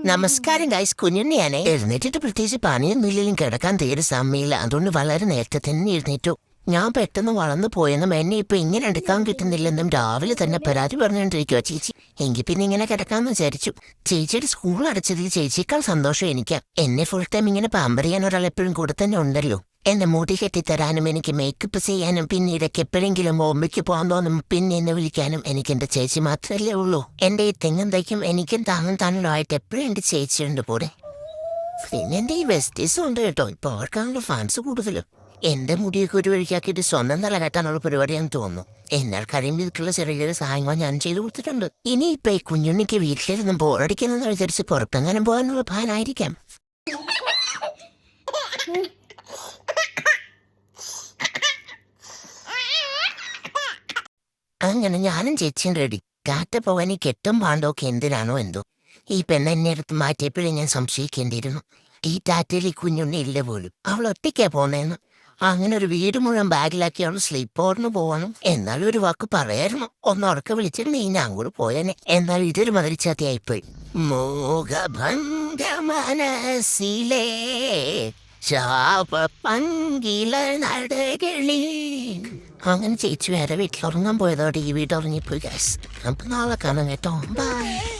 നമസ്കാരം ഗൈസ്, കുഞ്ഞുണ്ണിയാണേ. എഴുന്നേറ്റിട്ട് പ്രത്യേകിച്ച് പണിയൊന്നുമില്ലെങ്കിലും കിടക്കാൻ തീരെ സമയമില്ല. അതുകൊണ്ട് വളരെ നേരത്തെ തന്നെ എഴുന്നേറ്റു. ഞാൻ പെട്ടെന്ന് വളർന്നു പോയെന്നും എന്നെ ഇപ്പൊ ഇങ്ങനെ എടുക്കാൻ കിട്ടുന്നില്ലെന്നും രാവിലെ തന്നെ പരാതി പറഞ്ഞുകൊണ്ടിരിക്കുക ചേച്ചി. എങ്കിൽ പിന്നെ ഇങ്ങനെ കിടക്കാമെന്ന് വിചാരിച്ചു. ചേച്ചിയുടെ സ്കൂൾ അടച്ചതിൽ ചേച്ചിയേക്കാൾ സന്തോഷം എനിക്ക്. എന്നെ ഫുൾ ടൈം ഇങ്ങനെ പാമ്പർ ചെയ്യാൻ ഒരാൾ എപ്പോഴും കൂടെ തന്നെ ഉണ്ടല്ലോ. എന്നെ മുടി കെട്ടിത്തരാനും എനിക്ക് മേക്കപ്പ് ചെയ്യാനും പിന്നെ ഇടയ്ക്ക് എപ്പോഴെങ്കിലും ബോംബയ്ക്ക് പോകാൻ തോന്നും പിന്നെ എന്നെ വിളിക്കാനും എനിക്ക് എന്റെ ചേച്ചി മാത്രമല്ലേ ഉള്ളൂ. എന്റെ ഈ തെങ്ങും തയ്ക്കും എനിക്കും താങ്ങായിട്ട് എപ്പോഴും എന്റെ ചേച്ചിയുണ്ട് കൂടെ. പിന്നെ എന്റെ ഈ വെസ്റ്റീസും ഉണ്ട് കേട്ടോ. ഇപ്പൊ അവർക്കാണല്ലോ ഫാൻസ് കൂടുതലും. എന്റെ മുടിയൊക്കെ ഒരു വഴിക്കാക്കിയിട്ട് സ്വന്തം തല കെട്ടാനുള്ള പരിപാടിയാണെന്ന് തോന്നുന്നു. എന്നാൽ കഴിയുമ്പോഴേക്കുള്ള ചെറിയൊരു സഹായങ്ങൾ ഞാൻ ചെയ്തു കൊടുത്തിട്ടുണ്ട്. ഇനി ഇപ്പൊ ഈ കുഞ്ഞുണ്ണിക്ക് വീട്ടിലിരുന്ന് ബോറടിക്കുന്നെന്ന് വിചാരിച്ച് പുറത്തെങ്ങാനും പോകാനുള്ള പ്ലാനായിരിക്കാം. അങ്ങനെ ഞാനും ചേച്ചിയും റെഡി. കാറ്റ പോകാൻ ഈ കെട്ടും പാണ്ടൊക്കെ എന്തിനാണോ എന്തോ. ഈ പെണ്ണ് എന്നെ അടുത്ത് മാറ്റിയപ്പോഴും ഞാൻ സംശയിക്കേണ്ടിയിരുന്നു. ഈ ടാറ്റയിൽ ഈ കുഞ്ഞുണ്ണി ഇല്ല പോലും. അവൾ ഒറ്റയ്ക്കാ പോന്നേന്ന്. അങ്ങനെ ഒരു വീട് മുഴുവൻ ബാഗിലാക്കിയാണ് സ്ലീപ്പ് ഓർന്ന് പോവാനും. എന്നാലും ഒരു വാക്ക് പറയായിരുന്നു. ഒന്നുറക്കെ വിളിച്ചിട്ട് ഞാൻ കൂടെ പോയേനെ. എന്നാൽ ഇതൊരു മതിരിച്ചാത്തിയായിപ്പോയി. മോഹഭംഗ മനസ്സിലേ ശാപപങ്കില നടകളി. അങ്ങനെ ചേച്ചി വേറെ വീട്ടിലുറങ്ങാൻ പോയതോടെ ഈ വീട് ഉറങ്ങിപ്പോയി ഗൈസ്. നമുക്ക് നാളെ കാണാം കേട്ടോ. ബൈ.